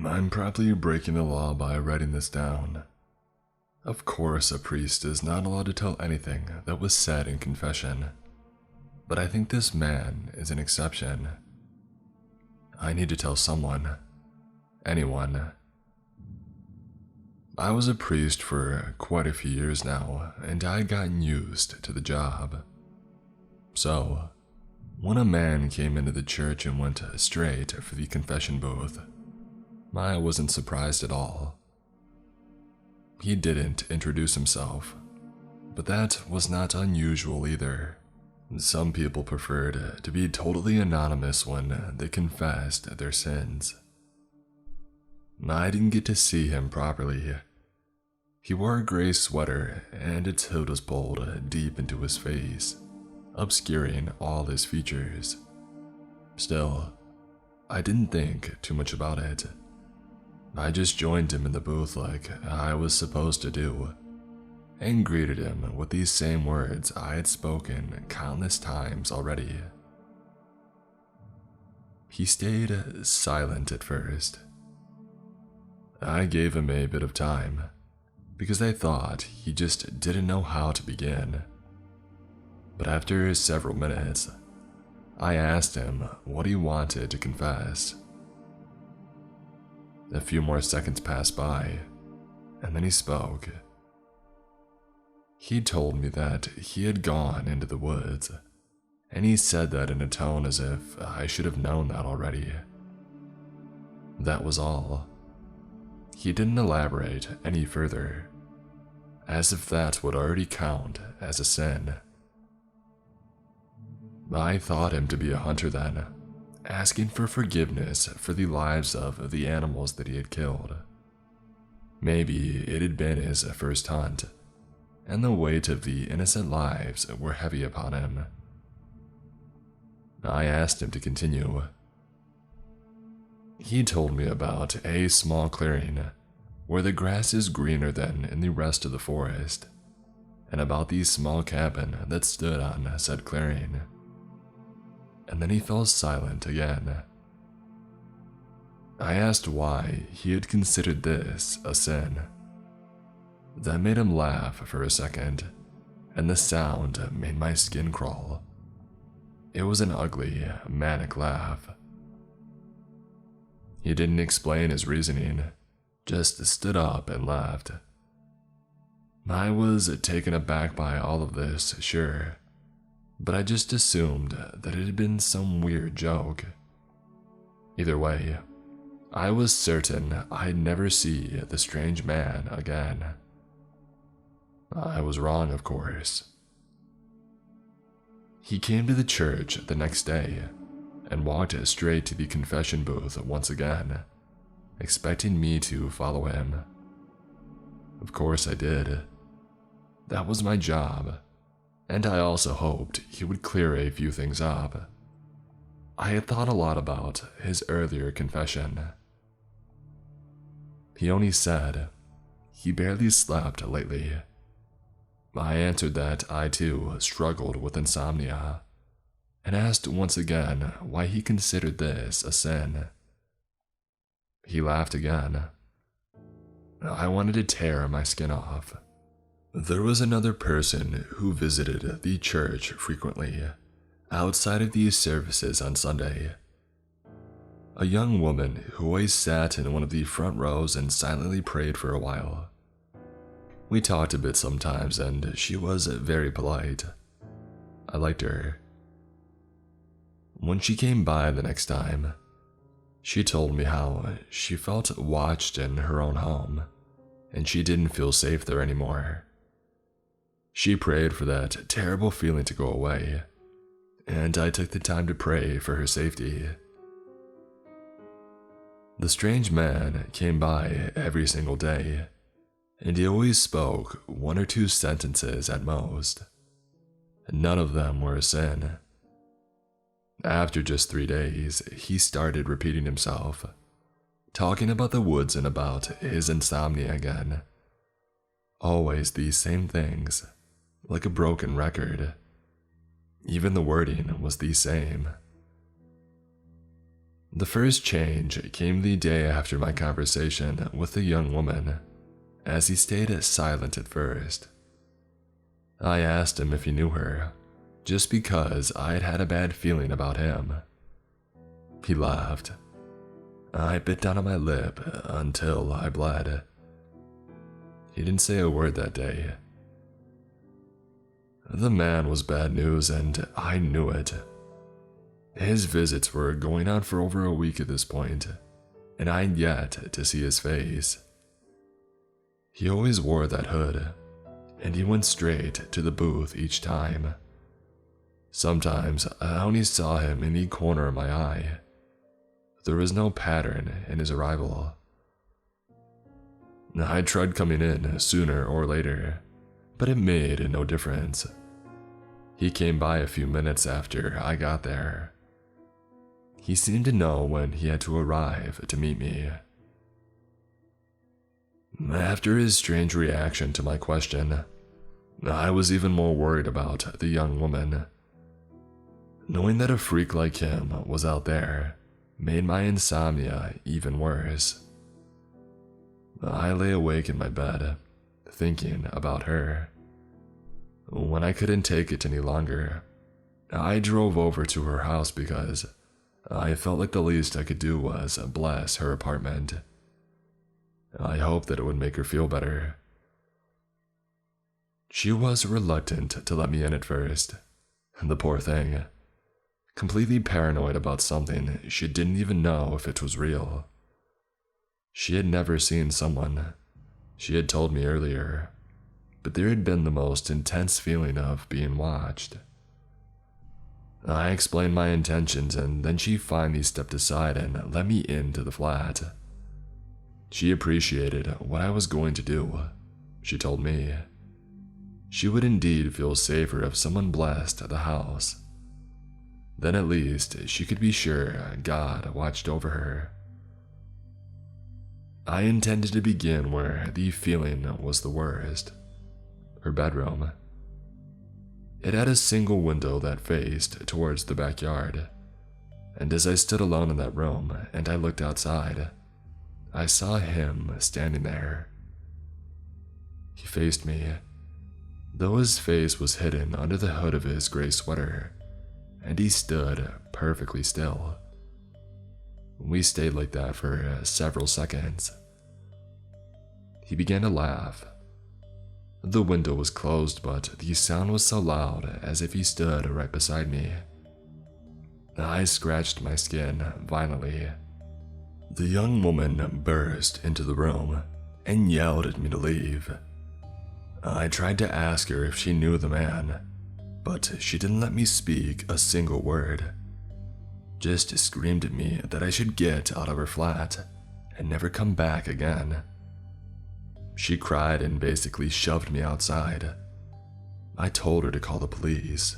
I'm probably breaking the law by writing this down. Of course, a priest is not allowed to tell anything that was said in confession, but I think this man is an exception. I need to tell someone. Anyone. I was a priest for quite a few years now, and I had gotten used to the job. So, when a man came into the church and went straight for the confession booth, I wasn't surprised at all. He didn't introduce himself, but that was not unusual either. Some people preferred to be totally anonymous when they confessed their sins. I didn't get to see him properly. He wore a gray sweater and its hood was pulled deep into his face, obscuring all his features. Still, I didn't think too much about it. I just joined him in the booth like I was supposed to do, and greeted him with these same words I had spoken countless times already. He stayed silent at first. I gave him a bit of time, because I thought he just didn't know how to begin. But after several minutes, I asked him what he wanted to confess. A few more seconds passed by, and then he spoke. He told me that he had gone into the woods, and he said that in a tone as if I should have known that already. That was all. He didn't elaborate any further, as if that would already count as a sin. I thought him to be a hunter then, asking for forgiveness for the lives of the animals that he had killed. Maybe it had been his first hunt, and the weight of the innocent lives were heavy upon him. I asked him to continue. He told me about a small clearing where the grass is greener than in the rest of the forest, and about the small cabin that stood on said clearing. And then he fell silent again. I asked why he had considered this a sin. That made him laugh for a second, and the sound made my skin crawl. It was an ugly, manic laugh. He didn't explain his reasoning, just stood up and laughed. I was taken aback by all of this, sure, but I just assumed that it had been some weird joke. Either way, I was certain I'd never see the strange man again. I was wrong, of course. He came to the church the next day and walked straight to the confession booth once again, expecting me to follow him. Of course I did. That was my job, and I also hoped he would clear a few things up. I had thought a lot about his earlier confession. He only said he barely slept lately. I answered that I too struggled with insomnia, and asked once again why he considered this a sin. He laughed again. I wanted to tear my skin off. There was another person who visited the church frequently, outside of these services on Sunday. A young woman who always sat in one of the front rows and silently prayed for a while. We talked a bit sometimes, and she was very polite. I liked her. When she came by the next time, she told me how she felt watched in her own home, and she didn't feel safe there anymore. She prayed for that terrible feeling to go away, and I took the time to pray for her safety. The strange man came by every single day, and he always spoke 1 or 2 sentences at most. None of them were a sin. After just 3 days, he started repeating himself, talking about the woods and about his insomnia again. Always these same things, like a broken record. Even the wording was the same. The first change came the day after my conversation with the young woman, as he stayed silent at first. I asked him if he knew her, just because I had had a bad feeling about him. He laughed. I bit down on my lip until I bled. He didn't say a word that day. The man was bad news, and I knew it. His visits were going on for over a week at this point, and I had yet to see his face. He always wore that hood, and he went straight to the booth each time. Sometimes I only saw him in the corner of my eye. There was no pattern in his arrival. I tried coming in sooner or later, but it made no difference. He came by a few minutes after I got there. He seemed to know when he had to arrive to meet me. After his strange reaction to my question, I was even more worried about the young woman. Knowing that a freak like him was out there made my insomnia even worse. I lay awake in my bed, thinking about her. When I couldn't take it any longer, I drove over to her house because I felt like the least I could do was bless her apartment. I hoped that it would make her feel better. She was reluctant to let me in at first. The poor thing. Completely paranoid about something she didn't even know if it was real. She had never seen someone, she had told me earlier, but there had been the most intense feeling of being watched. I explained my intentions, and then she finally stepped aside and let me into the flat. She appreciated what I was going to do, she told me. She would indeed feel safer if someone blessed the house. Then at least she could be sure God watched over her. I intended to begin where the feeling was the worst. Her bedroom. It had a single window that faced towards the backyard, and as I stood alone in that room and I looked outside, I saw him standing there. He faced me, though his face was hidden under the hood of his gray sweater, and he stood perfectly still. We stayed like that for several seconds. He began to laugh. The window was closed, but the sound was so loud as if he stood right beside me. I scratched my skin violently. The young woman burst into the room and yelled at me to leave. I tried to ask her if she knew the man, but she didn't let me speak a single word. Just screamed at me that I should get out of her flat and never come back again. She cried and basically shoved me outside. I told her to call the police.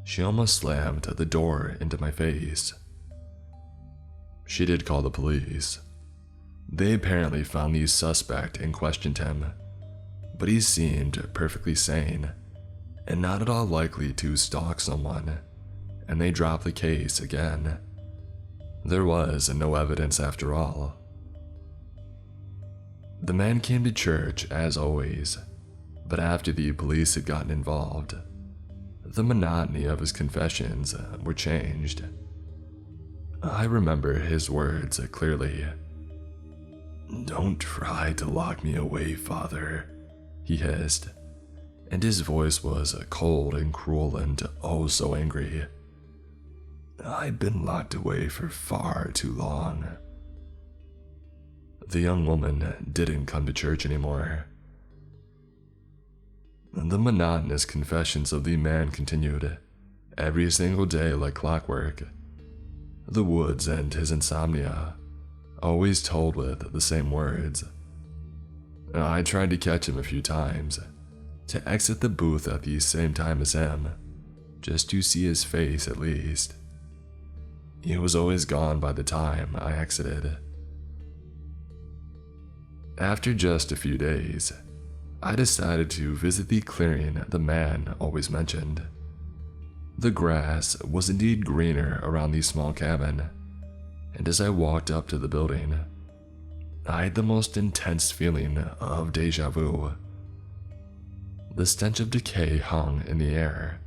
She almost slammed the door into my face. She did call the police. They apparently found the suspect and questioned him, but he seemed perfectly sane and not at all likely to stalk someone, and they dropped the case again. There was no evidence after all. The man came to church as always, but after the police had gotten involved, the monotony of his confessions were changed. I remember his words clearly. "Don't try to lock me away, Father," he hissed, and his voice was cold and cruel and oh so angry. "I've been locked away for far too long." The young woman didn't come to church anymore. The monotonous confessions of the man continued, every single day like clockwork. The woods and his insomnia, always told with the same words. I tried to catch him a few times, to exit the booth at the same time as him, just to see his face at least. He was always gone by the time I exited. After just a few days, I decided to visit the clearing the man always mentioned. The grass was indeed greener around the small cabin, and as I walked up to the building, I had the most intense feeling of deja vu. The stench of decay hung in the air.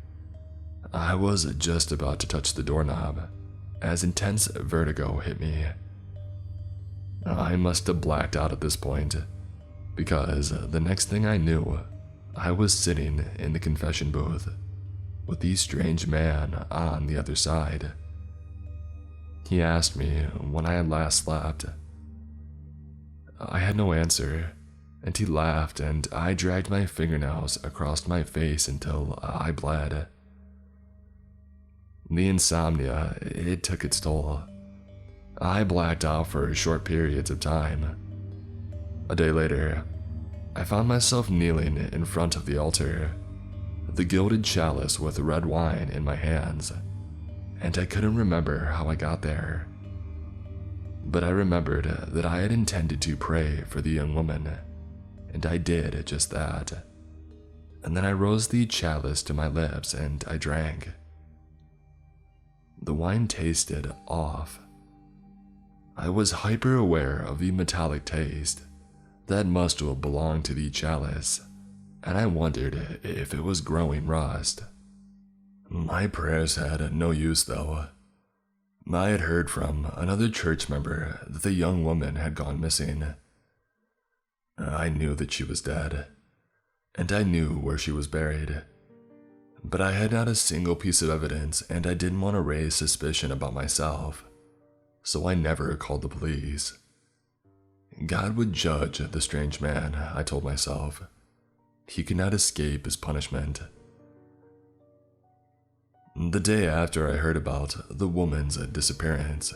I was just about to touch the doorknob as intense vertigo hit me. I must have blacked out at this point, because the next thing I knew, I was sitting in the confession booth with the strange man on the other side. He asked me when I had last slept. I had no answer, and he laughed, and I dragged my fingernails across my face until I bled. The insomnia, it took its toll. I blacked out for short periods of time. A day later, I found myself kneeling in front of the altar, the gilded chalice with red wine in my hands, and I couldn't remember how I got there. But I remembered that I had intended to pray for the young woman, and I did just that. And then I rose the chalice to my lips and I drank. The wine tasted off. I was hyper aware of the metallic taste that must have belonged to the chalice, and I wondered if it was growing rust. My prayers had no use though. I had heard from another church member that the young woman had gone missing. I knew that she was dead, and I knew where she was buried. But I had not a single piece of evidence, and I didn't want to raise suspicion about myself, so I never called the police. God would judge the strange man, I told myself. He could not escape his punishment. The day after I heard about the woman's disappearance,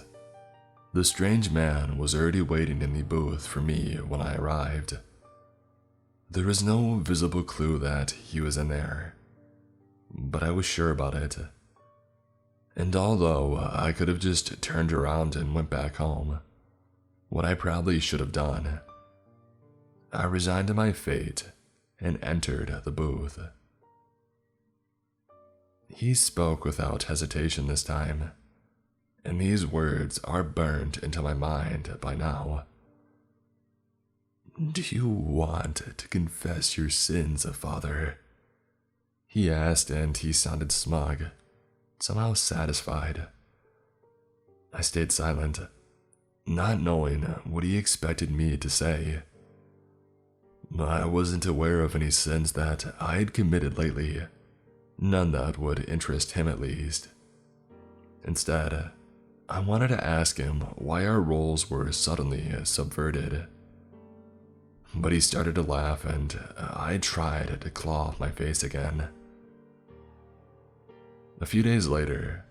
the strange man was already waiting in the booth for me when I arrived. There was no visible clue that he was in there, but I was sure about it. And although I could have just turned around and went back home, what I probably should have done, I resigned to my fate and entered the booth. He spoke without hesitation this time, and these words are burned into my mind by now. "Do you want to confess your sins, Father?" he asked, and he sounded smug, somehow satisfied. I stayed silent, not knowing what he expected me to say. I wasn't aware of any sins that I had committed lately, none that would interest him at least. Instead, I wanted to ask him why our roles were suddenly subverted. But he started to laugh, and I tried to claw off my face again. A few days later,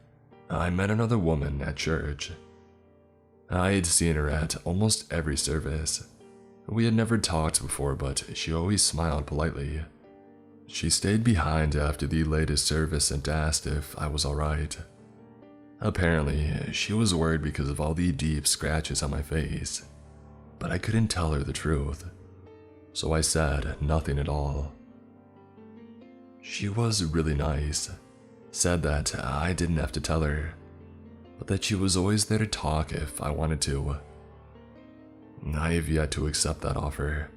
I met another woman at church. I had seen her at almost every service. We had never talked before, but she always smiled politely. She stayed behind after the latest service and asked if I was alright. Apparently, she was worried because of all the deep scratches on my face, but I couldn't tell her the truth, so I said nothing at all. She was really nice, said that I didn't have to tell her, but that she was always there to talk if I wanted to. I have yet to accept that offer.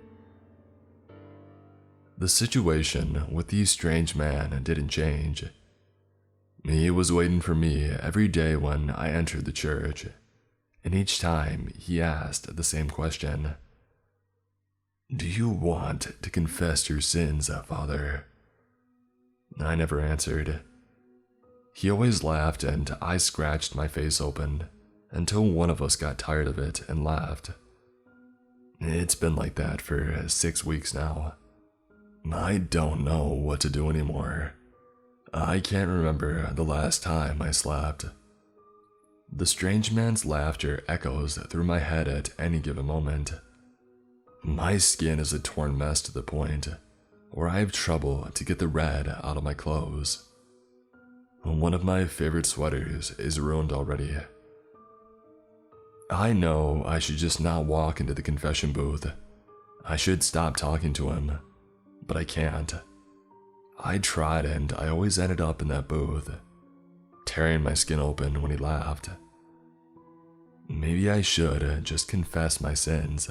The situation with the strange man didn't change. He was waiting for me every day when I entered the church, and each time he asked the same question. "Do you want to confess your sins, Father?" I never answered. He always laughed, and I scratched my face open until one of us got tired of it and laughed. It's been like that for 6 weeks now. I don't know what to do anymore. I can't remember the last time I slept. The strange man's laughter echoes through my head at any given moment. My skin is a torn mess to the point where I have trouble to get the red out of my clothes. One of my favorite sweaters is ruined already. I know I should just not walk into the confession booth. I should stop talking to him, but I can't. I tried, and I always ended up in that booth, tearing my skin open when he laughed. Maybe I should just confess my sins.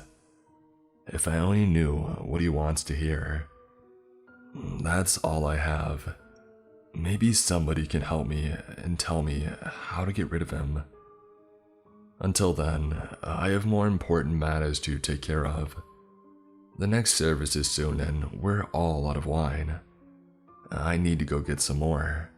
If I only knew what he wants to hear. That's all I have. Maybe somebody can help me and tell me how to get rid of him. Until then, I have more important matters to take care of. The next service is soon and we're all out of wine. I need to go get some more.